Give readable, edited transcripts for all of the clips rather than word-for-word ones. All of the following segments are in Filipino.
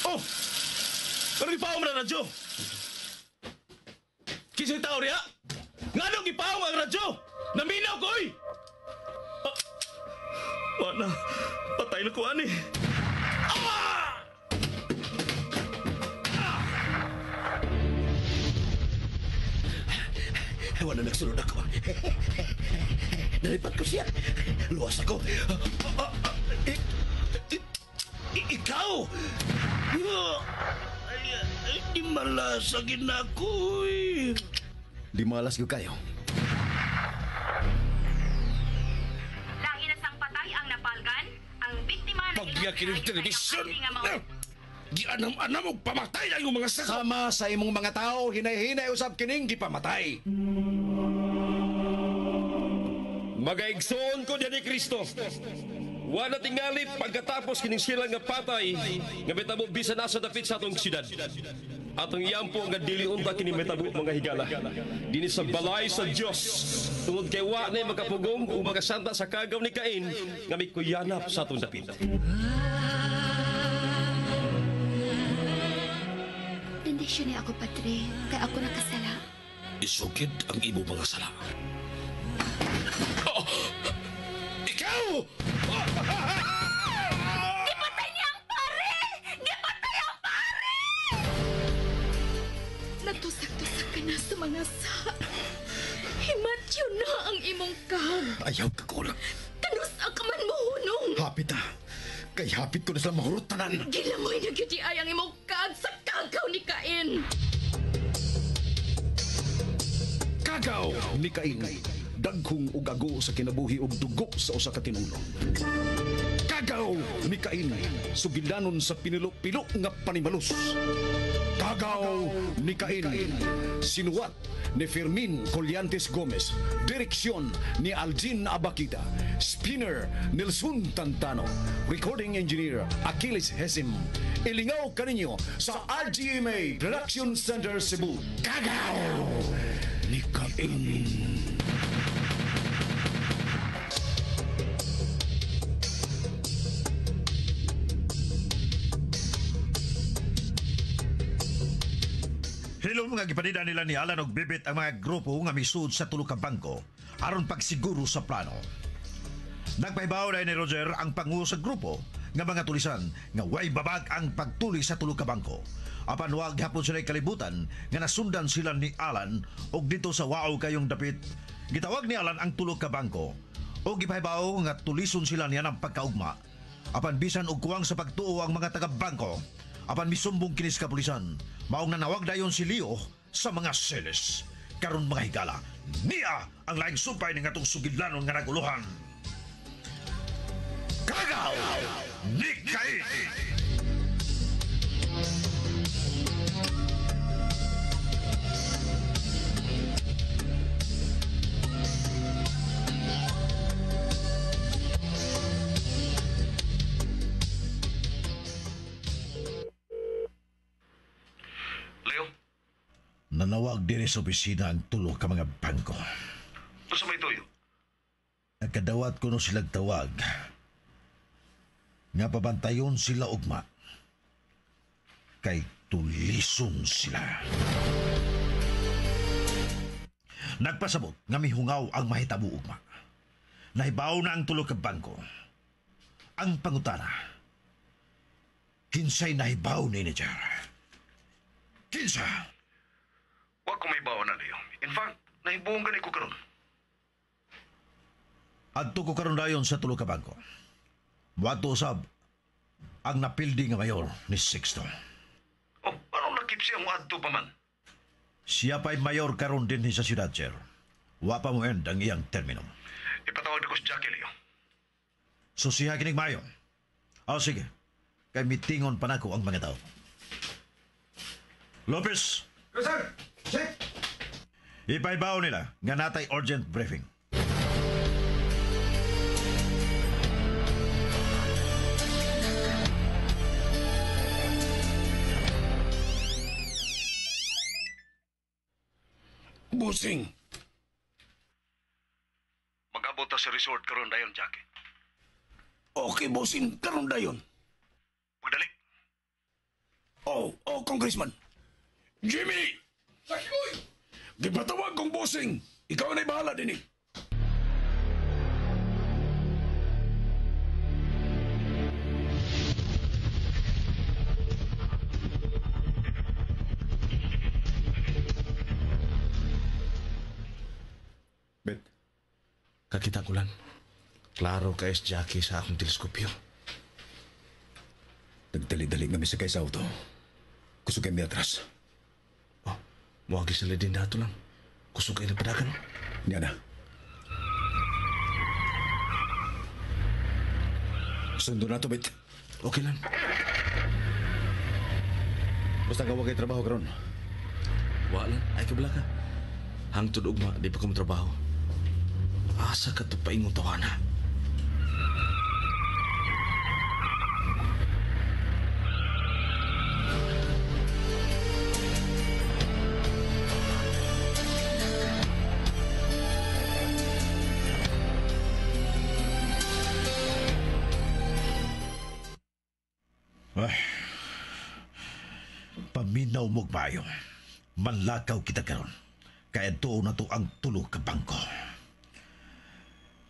Oh! Pero ipaw mo na radyo! Kisa'y tao niya? Nga nung ipaw mo ang radyo! Naminaw ko, oy! Wala. Patay na ko, ani. Wala nagsunod ako. Nalipat ko siya. Luwas ako. Ikaw! Di malasagin ako eh. Di malas ko kayo. Lahi na sang patay ang napalgan, ang biktima na Pagyakin ng telebisyon. Di anam-anam og pamatay lang yung mga saka. Sama sa imong mga tao, hinay-hinay usab kining gipamatay. Magaigsoon ko diyan ni Kristo. Wala tingali pagkatapos kining sila nga patay nga metabo bisan nasa dapit sa atong siyudad. Atong iyampo nga dili unta kini metabo mga higala. Dinhi sa balay sa Dios. Tungod kay wa na makapugong o makasanta sa kagaw ni Cain nga may kuyanap sa atong dapit. Bendisyon niya ako, Padre, kay ako nakasala. Isugid ang imo mga sala. Ikaw! Gipatay niya ang pare! Gipatay ang pare! Natusak-tusak ka na sa mga sa. Himatyo na ang imong kag. Ayaw ka ko lang. Kanusa ka man mohunong. Hapit ha. Kay hapit ko na sila mahurot tanan. Gilamoy na gyud ay ang imong kag sa kagaw ni Cain. Kagaw ni Cain. Daghong ug ago sa kinabuhi ug dugo sa usa ka tinulo. Kagaw ni Cain, sugilanon sa pinilo-pilo nga panimalus. Kagaw ni Cain, sinuwat ni Fermin Colliantes Gomez, direksyon ni Algin Abakita, spinner Nelson Tantano, recording engineer Achilles Hesim. Ilingaw kaninyo sa RGMA Production Center Cebu. Kagaw ni Cain. Hilom nga gipanida nila ni Alan og Bibit ang mga grupo nga misud sa tulo ka bangko aron pagsiguro sa plano. Nagpahibaw na ni Roger ang pangulo sa grupo nga mga tulisan nga way babag ang pagtuli sa tulo ka bangko. Apan wag hapon sila kalibutan nga nasundan sila ni Alan og dito sa waaw kayong dapit. Gitawag ni Alan ang tulo ka bangko og gipahibaw nga tulison sila niya ng pagkaugma. Apan bisan og kuwang sa pagtuo ang mga taga-bangko, apan misumbong kinis kapulisan, maong nanawag dayon si Leo sa mga seles. Karon mga higala, niya ang laing sumpay ng atong sugilanon nga naguluhan. Kagaw ni Cain! Nanawag din sa opisina ang tulo ka mga bangko. Sa may tuyo? Nagkadawat ko no silang tawag. Nga pabantayon sila ugma. Kay tulison sila. Nagpasabot nga mihungaw ang mahitabo ugma. Nahibaw na ang tulo ka bangko. Ang pangutana. Kinsay nahibaw ni Nijar? Kinsa? Wag ko may bawa na Leo. In fact, nahibuong ganit ko karon. Adto ko karon dayon sa tulo ka bangko. Wato usab ang napildi nga mayor ni Sixto. Oh, anong nakip siya mo adto pa man? Siya pa'y mayor karon din sa siyudad, sir. Wa pa mo end ang iyang termino. Ipatawag na ko si Jackie, Leo. So siya kinig mayo. O sige, kay mitingon pa nako ang mga tao. Lopez! Yes, sir! Check! Ipaibaw nila nga natay urgent briefing. Busing! Mag-abot ta sa resort karon dayon, Jackie. Okay, bossing, karon dayon. Pagdali. Oh, Congressman. Jimmy! Sakikoy! Gipatawag kong bossing. Ikaw na'y bahala din eh. Bet, kakita ko lang. Klaro ka es Jackie sa akong teleskopyo. Nagdali-dali nga sa kay sa auto. Kusog kay may atras. Oh, muwagi sila din dato lang. Kusog kay napadagan. Niya na. Sundo na to, Bet. Okay lang. Basta gawa kay trabaho karon. Wala, ay kabala ka. Hangtod ugma, di pa kong trabaho. Asa ka to paingon tawana? Ay, paminaw mo bayo. Manlakaw kita karon. Kaya doon na to ang tulo ka bangko.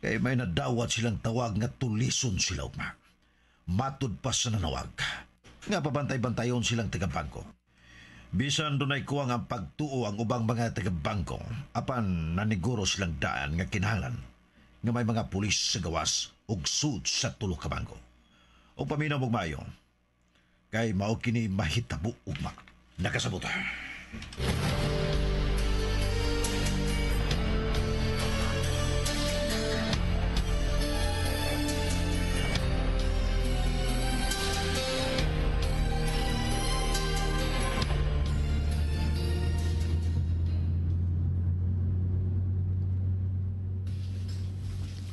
Kaya may nadawat silang tawag nga tulison sila ugma. Matud pa sa nanawag. Nga pabantay-bantayon silang taga-bangko. Bisan dunay kuwang ang pagtuo ang ubang mga taga-bangko, apan naniguro silang daan nga kinahanglan nga may mga pulis sa gawas ug sud sa tulo ka bangko. O paminaw mo mayo, kay mao kini mahitabo ugma. Nakasabot.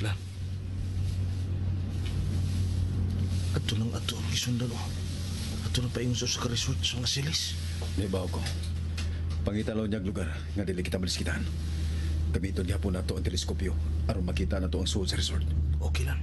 Lan. Ato nang ato ang isundan o. Ato na paingon sa resort sa mga silis. May bawa ko. Pangitalaw niyang lugar nga dili kita maliskitan. Gamiton niya po na to ang teleskopyo aron makita na to ang suod sa resort. Okay lang.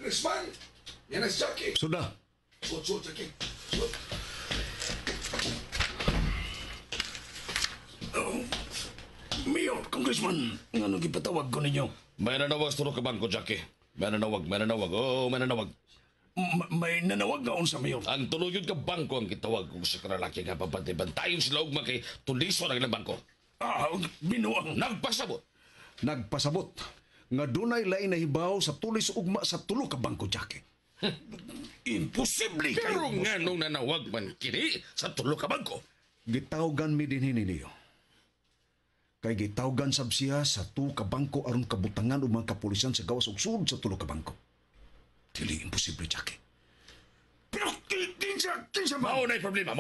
Congressman! Yan ang Jackie! Suda. Sud, Jackie. Sud. Mayor, Congressman, nga nung ipatawag ko ninyo. May nanawag sa tulog ka bangko, Jackie. May nanawag. Oo, may nanawag. May nanawag nga sa Mayor. Ang tulog yun ka bangko ang kitawag kung sa karalaki nga papantay-bantayon sila ugma kay tuliso ng ilang bangko. Binuang. Nagpasabot. Nagpasabot nga dunay lain na hibaw sa tulis ugma sa tulo ka bangko, Jackie. Imposible Pero kayo. nga nung nanawag man kini sa tulog ka bangko. Gitawgan mi din niyo. Kay gitawgan sab siya sa tu ka bangko aron kabutangan og mga kapulisan sa gawas ug sud sa tulo ka bangko. Dili imposible, Jackie. Pero kinsa ba? Mao na problema.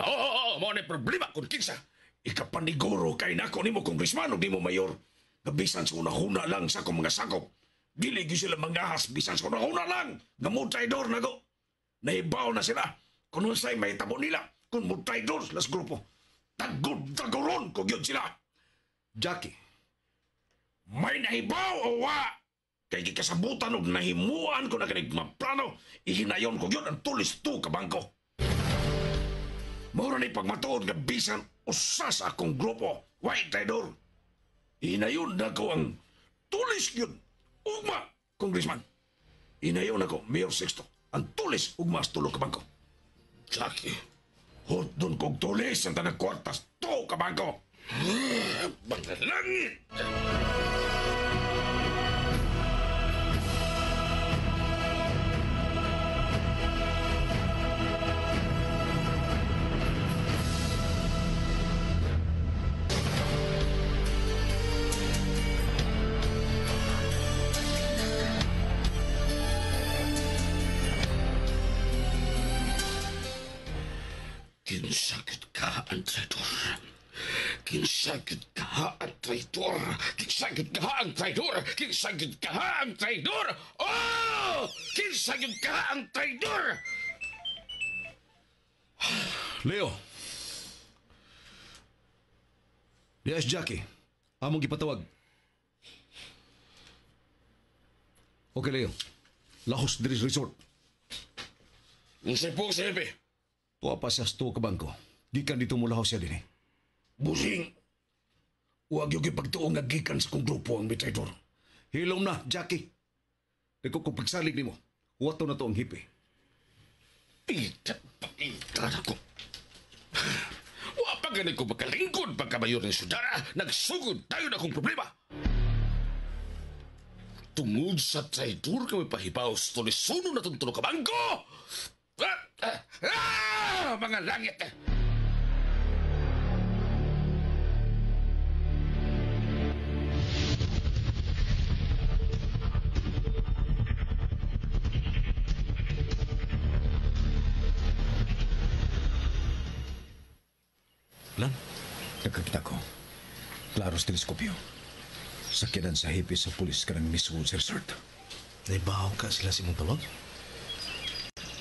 Oo, mao na problema kung kinsa. Ikapaniguro kay nako nimo, Congressman, ug nimo Mayor. Gabisan sa una-huna lang sa akong mga sakop. Dili gyud sila mangahas bisan sa una-huna lang. Nga mo traidor na go. Nahibaw na sila. Kung unsay may tabo nila. Kung mo traidor sila sa grupo. Tagod-tagoron ko gyud sila. Jackie, may nahibaw o wa? Kay gikasabutan og nahimuan ko na kanig maplano. Ihinayon ko gyud ang tulis tu ka bangko. Mura ni pagmatuod nga bisan usa sa akong grupo. Why traidor? Inayon na ko ang tulis yun. Ugma, Congressman. Inayon na ko, Mayor Sixto. Ang tulis, ugma sa tulo ka bangko. Jackie. Hot doon kong tulis ang tanang kwartas. To ka bangko. Bangalangit! Kinsagid ka ang traidor. Kinsagid ka ang traidor. Kinsagid ka ang traidor. Kinsagid ka ang traidor. Oh! Kinsagid ka ang traidor. Leo. Yes, Jackie. Among gipatawag. Okay, Leo. Lahos diri sa resort. Unsay po, Silvi? Tuwa pa siya sa tuwa ka bangko. Gikan dito mo lahos siya din eh. Busing. Huwag yung ipagtuong nagikan sa kong grupo ang traidor. Hilom na, Jackie. Nagko kung pagsalig ni mo. Wato na to ang hipi. Pita ako. Wa pa ganit ko makalingkod pagkamayor ng sudara. Nagsugod tayo na akong problema. Tungod sa traidor kami pahibaw sa tulisuno na itong tulog kabangko! Mga langit! Lan, nagkakita ko. Klaro sa teleskopyo. Sakinan sa hipis sa pulis ka ng mismo, Sir Sart. Naibaw ka sila si mong tulog?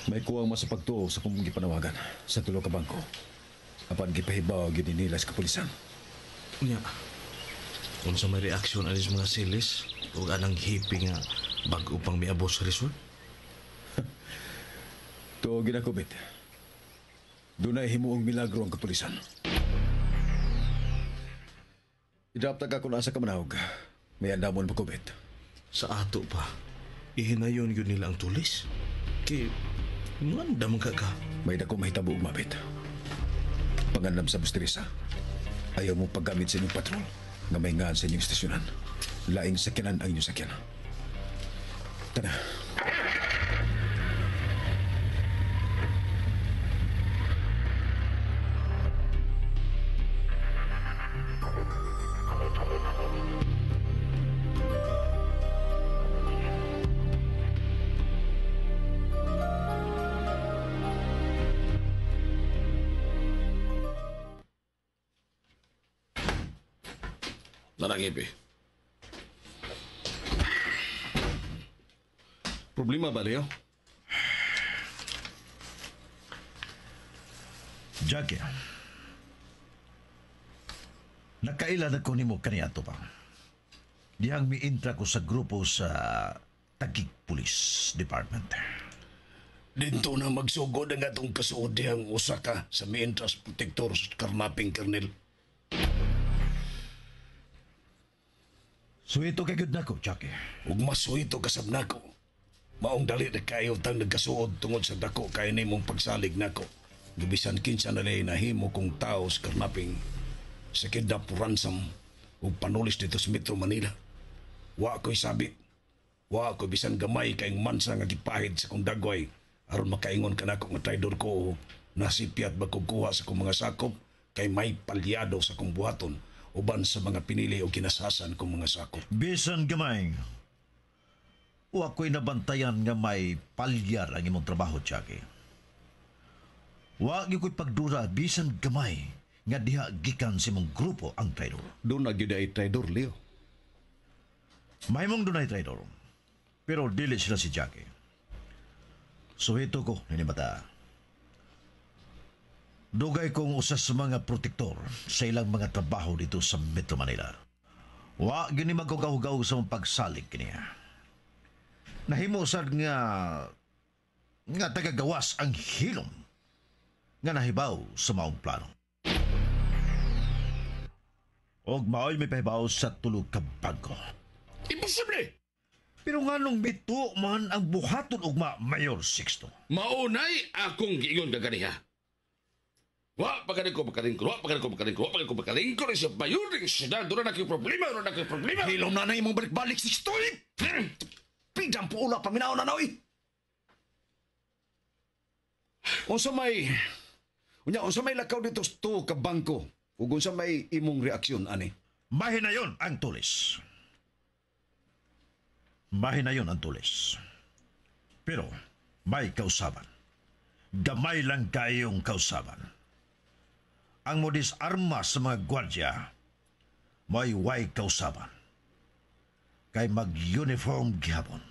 May kuwang mas pagtuo sa kong gipanawagan sa tulo ka bangko. Apan gipahibaw yun nila sa kapulisan. Nya. Kung sa may reaksyon alis mga silis, huwag anang hipi nga bago pang miabos sa resort. To ginakubit. Doon ay himuong milagro ang kapulisan. Idaptag ako na sa kamanahog. May andamon makubit. Sa ato pa, ihinayon yun nila ang tulis. Kay, ngandam ka ka. May dako mahitabo umabit. Panganlam sa busterisa. Ayaw mo paggamit sa inyong patrol na may ngaan sa inyong istasyonan. Laing sakyanan ang inyong sakyan. Tana. Nanangibi. Problema ba, Leo? Jackie, nakailan ako nimo kaniadto pa. Dihang miintra ko sa grupo sa Taguig Police Department. Dito na magsugod ang atong kasuod dihang usa ka sa mientras protektor sa karmaping kernel. So ito kay good nako, Jackie. Ug masuito kasab nako. Maong dali na kayo tang nagkasuod tungod sa dako kay nimong pagsalig nako. Gibisan kinsa na lay nahimo kong tao sa karnaping sa kidnap ransom ug panulis dito sa Metro Manila. Wa ko'y sabit. Wa ko bisan gamay kayong mansa nga gipahid sa kong dagway aron makaingon ka nako nga traidor ko nasipyat ba kong kuha sa kong mga sakop kay may palyado sa kong buhaton uban sa mga pinili o kinasasan kong mga sakop. Bisan gamay. Wa ko'y nabantayan nga may palyar ang imong trabaho, Jackie. Wa gyud ko'y pagdura bisan gamay nga diha gikan sa imong grupo ang traidor. Doon na gyud ay traidor, Leo. Mahimong dunay traidor. Pero dili sila si Jackie. Suhito ko, ninibata. Dugay kong usa sa mga protektor sa ilang mga trabaho dito sa Metro Manila. Wa gini magkugaw-gaw sa mong pagsalig kiniya. Nahimo sad nga tagagawas ang hilom nga nahibaw sa maong plano. Og maoy may pahibaw sa tulog ka bangko. Imposible! Pero nga nung bito man ang buhaton ugma Mayor Sixto. Maunay akong giingon kaganiha. Wa pagaling ko makalingkod, wa pagaling ko makalingkod sa bayon ng siyudad. Doon na kayo problema, Hilom na na imong balik-balik si Stoy! Pidang po ula, paminaw na na, Unsa may lakaw dito sa tuwa ka bangko, ug unsa may imong reaksyon, ani? Mahinayon ang tulis. Mahinayon ang tulis. Pero may kausaban. Gamay lang kayong kausaban. ang modis armas sa mga gwardya may way kausaban kay mag-uniform gihapon.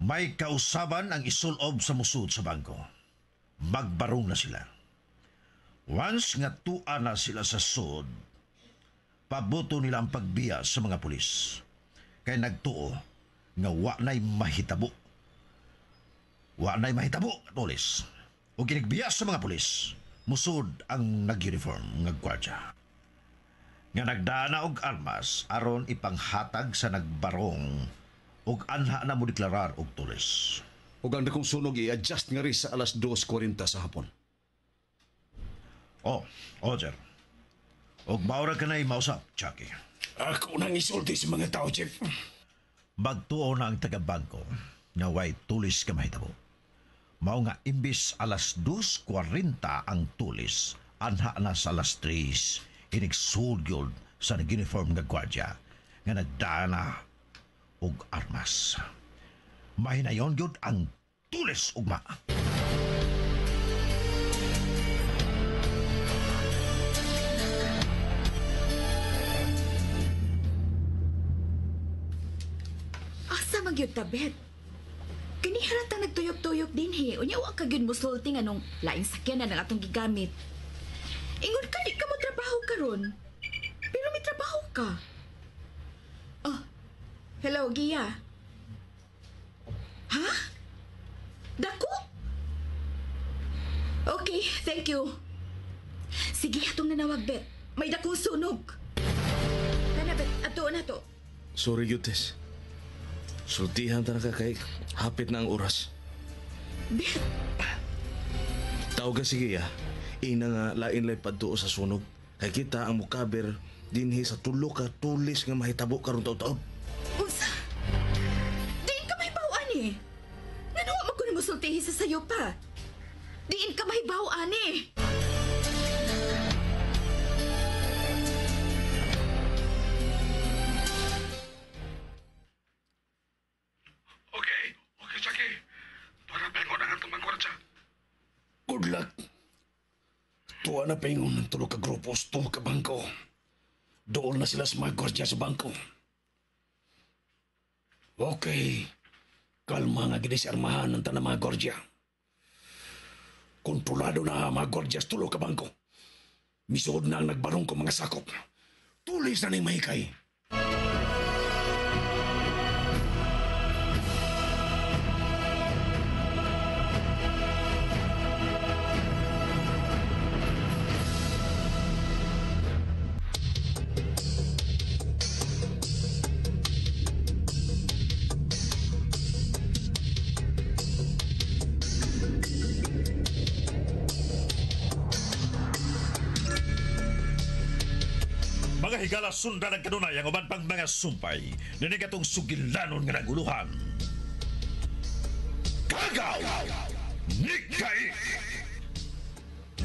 May kausaban ang isulob sa musud sa bangko. Magbarong na sila. Once nga tuan na sila sa sud, pabuto nila ang pagbiya sa mga pulis. Kay nagtuo nga wa na'y mahitabo. Wa na'y mahitabo, tulis. O ginigbiya sa mga pulis, musud ang nag-uniform nga gwardya. Nga nagdana og armas aron ipanghatag sa nagbarong ug anha na mo deklarar og tulis. Ug ang dakong sunog i-adjust nga rin sa alas 2:40 sa hapon. Roger. Og maura ka na'y mausap, Chucky. Ako nang isulti sa mga tao, Chief. Magtuo na ang taga-bangko nga way tulis ka mahitabo. Mao nga imbis alas 2:40 ang tulis, anha na sa alas 3 inigsugyod sa nag-uniform nga gwardya nga nagdana og armas. Mahinayon gyud ang tulis ugma. Asa magyud tabet? Kini haratang nagtuyok-tuyok din he. Unya wa ka gyud musulti nga nung laing sakyanan ang atong gigamit. Ingon ka di ka mo trabaho karon. Pero may trabaho ka. Oh. Hello, Gia. Ha? Dako? Okay, thank you. Sige, atong nanawag, Bet. May dakong sunog. Kana, Bet. Ato na to. Sorry, Yutes. Sultihan talaga kay hapit na ang oras. Bet. Tawag ka sige ina nga lain-lay padtuo sa sunog. Kay kita ang mukaber dinhi sa tulo ka tulis nga mahitabo karon taud-taud. Unsa? Diin ka mahibawaan eh. Nga nawa mo ko ni musultihi sa sayo pa. Diin ka mahibawaan eh. Okay, Chucky. Para pengon ang atong mangkwartsa. Good luck. Tuwa na pingon ng tulo ka grupo sa tulo ka bangko. Doon na sila sa mga gwardya sa bangko. Okay. Kalma nga gini si armahan ng tanang mga gwardya. Kontrolado na mga gwardya sa tulo ka bangko. Misuod na ang nagbarong ko mga sakop. Tulis na ning mahikay. Mga higala sundan ang kanunay ang uban pang mga sumpay. Ninigatong sugilanon nga naguluhan. Kagaw! Nikay!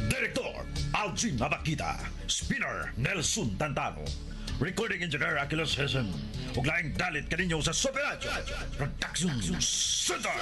Direktor Algin Mabakita. Spinner Nelson Tantano. Recording Engineer Aquiles Hesen. Ug laing dalit kaninyo sa Super Radio Production Center.